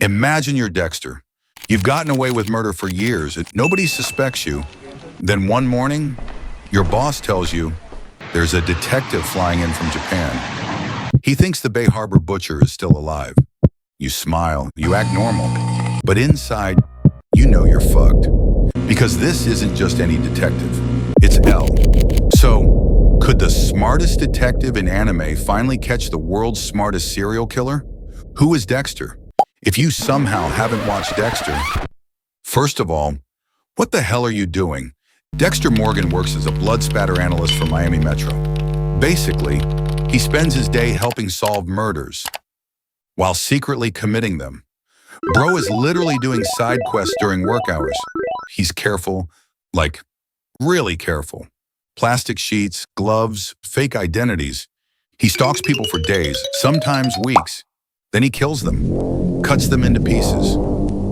Imagine you're Dexter. You've gotten away with murder for years. Nobody suspects you. Then one morning, your boss tells you there's a detective flying in from Japan. He thinks the Bay Harbor butcher is still alive. You smile, you act normal. But inside, you know you're fucked. Because this isn't just any detective. It's L. So, could the smartest detective in anime finally catch the world's smartest serial killer? Who is Dexter? If you somehow haven't watched Dexter, first of all, what the hell are you doing? Dexter Morgan works as a blood spatter analyst for Miami Metro. Basically, he spends his day helping solve murders while secretly committing them. Bro is literally doing side quests during work hours. He's careful, like really careful. Plastic sheets, gloves, fake identities. He stalks people for days, sometimes weeks. Then he kills them, cuts them into pieces,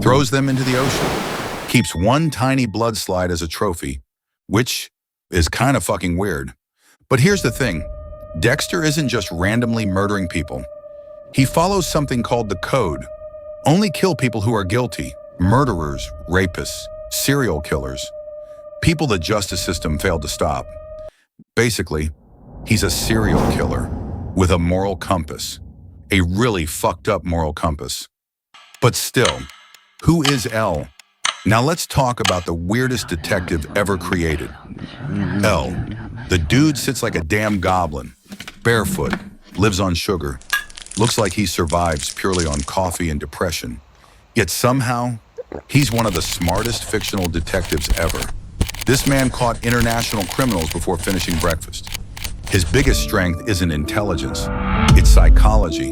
throws them into the ocean, keeps one tiny blood slide as a trophy, which is kind of fucking weird. But here's the thing, Dexter isn't just randomly murdering people. He follows something called the code. Only kill people who are guilty, murderers, rapists, serial killers, people the justice system failed to stop. Basically, he's a serial killer with a moral compass. A really fucked up moral compass. But still, who is L? Now let's talk about the weirdest detective ever created. L. The dude sits like a damn goblin, barefoot, lives on sugar, looks like he survives purely on coffee and depression. Yet somehow, he's one of the smartest fictional detectives ever. This man caught international criminals before finishing breakfast. His biggest strength isn't intelligence, it's psychology.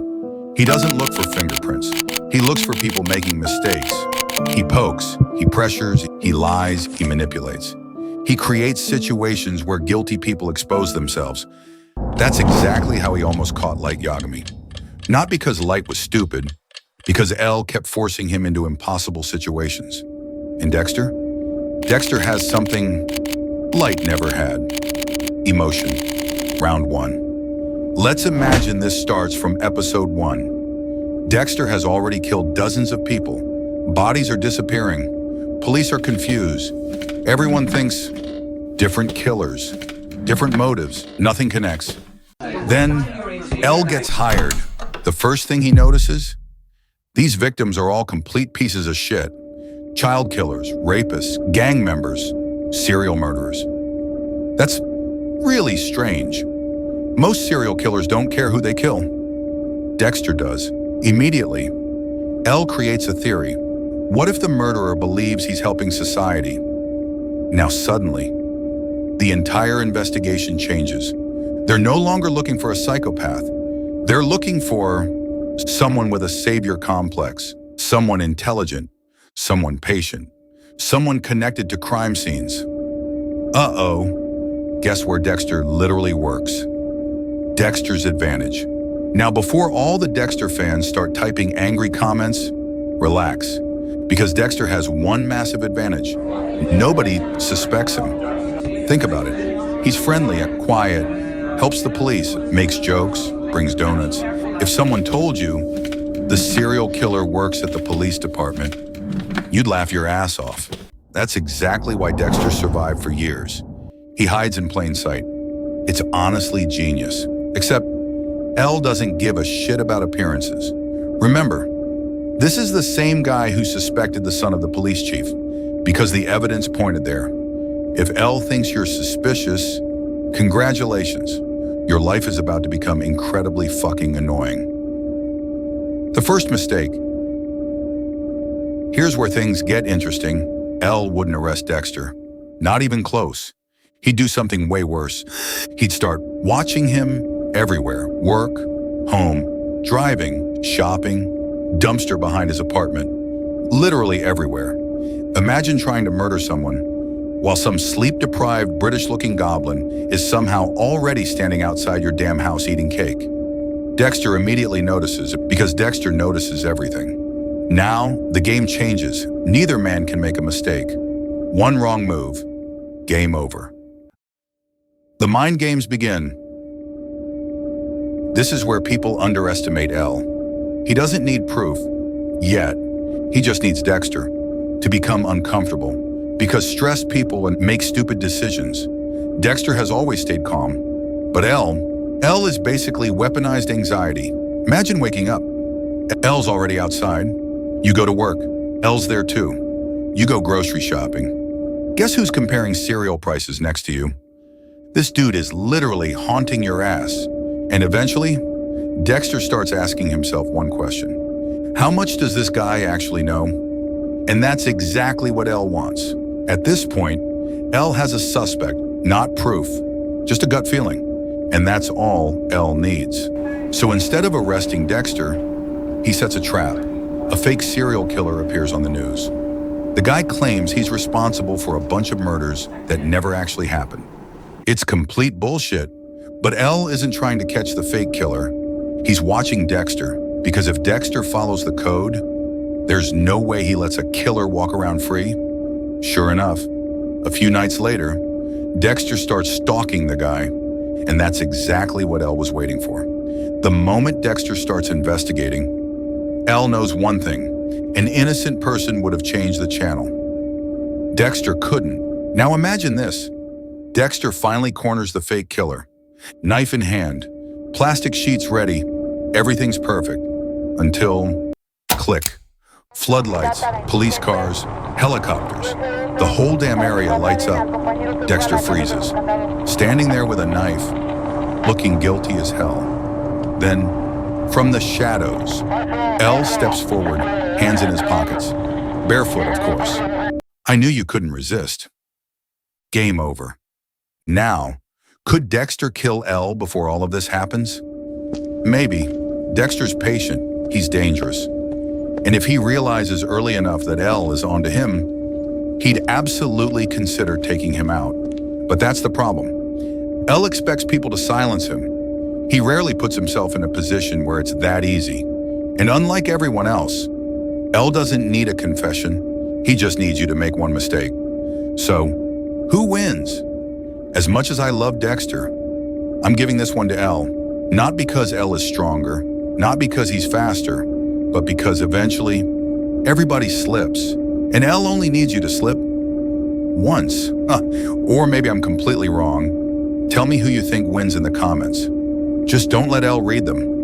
He doesn't look for fingerprints. He looks for people making mistakes. He pokes, he pressures, he lies, he manipulates. He creates situations where guilty people expose themselves. That's exactly how he almost caught Light Yagami. Not because Light was stupid, because L kept forcing him into impossible situations. And Dexter? Dexter has something Light never had. Emotion. Round 1. Let's imagine this starts from episode 1. Dexter has already killed dozens of people. Bodies are disappearing. Police are confused. Everyone thinks different killers, different motives. Nothing connects. Then L gets hired. The first thing he notices? These victims are all complete pieces of shit. Child killers, rapists, gang members, serial murderers. That's really strange. Most serial killers don't care who they kill. Dexter does. Immediately, L creates a theory. What if the murderer believes he's helping society? Now suddenly, the entire investigation changes. They're no longer looking for a psychopath. They're looking for someone with a savior complex, someone intelligent, someone patient, someone connected to crime scenes. Uh-oh. Guess where Dexter literally works? Dexter's advantage. Now, before all the Dexter fans start typing angry comments, relax, because Dexter has one massive advantage. Nobody suspects him. Think about it. He's friendly, quiet, helps the police, makes jokes, brings donuts. If someone told you the serial killer works at the police department, you'd laugh your ass off. That's exactly why Dexter survived for years. He hides in plain sight. It's honestly genius. Except, L doesn't give a shit about appearances. Remember, this is the same guy who suspected the son of the police chief, because the evidence pointed there. If L thinks you're suspicious, congratulations. Your life is about to become incredibly fucking annoying. The first mistake. Here's where things get interesting. L wouldn't arrest Dexter. Not even close. He'd do something way worse. He'd start watching him everywhere. Work, home, driving, shopping, dumpster behind his apartment. Literally everywhere. Imagine trying to murder someone while some sleep-deprived, British-looking goblin is somehow already standing outside your damn house eating cake. Dexter immediately notices, because Dexter notices everything. Now, the game changes. Neither man can make a mistake. One wrong move, game over. The mind games begin. This is where people underestimate L. He doesn't need proof, yet. He just needs Dexter to become uncomfortable because stressed people make stupid decisions. Dexter has always stayed calm, but L is basically weaponized anxiety. Imagine waking up. L's already outside. You go to work. L's there too. You go grocery shopping. Guess who's comparing cereal prices next to you? This dude is literally haunting your ass. And eventually, Dexter starts asking himself one question. How much does this guy actually know? And that's exactly what L wants. At this point, L has a suspect, not proof, just a gut feeling. And that's all L needs. So instead of arresting Dexter, he sets a trap. A fake serial killer appears on the news. The guy claims he's responsible for a bunch of murders that never actually happened. It's complete bullshit. But L isn't trying to catch the fake killer. He's watching Dexter, because if Dexter follows the code, there's no way he lets a killer walk around free. Sure enough, a few nights later, Dexter starts stalking the guy, and that's exactly what L was waiting for. The moment Dexter starts investigating, L knows one thing: an innocent person would have changed the channel. Dexter couldn't. Now imagine this. Dexter finally corners the fake killer. Knife in hand, plastic sheets ready, everything's perfect. Until, click. Floodlights, police cars, helicopters. The whole damn area lights up. Dexter freezes, standing there with a knife, looking guilty as hell. Then, from the shadows, L steps forward, hands in his pockets. Barefoot, of course. I knew you couldn't resist. Game over. Now, could Dexter kill L before all of this happens? Maybe. Dexter's patient. He's dangerous. And if he realizes early enough that L is onto him, he'd absolutely consider taking him out. But that's the problem. L expects people to silence him. He rarely puts himself in a position where it's that easy. And unlike everyone else, L doesn't need a confession. He just needs you to make one mistake. So, who wins? As much as I love Dexter, I'm giving this one to L. Not because L is stronger, not because he's faster, but because eventually, everybody slips. And L only needs you to slip once. Or maybe I'm completely wrong. Tell me who you think wins in the comments. Just don't let L read them.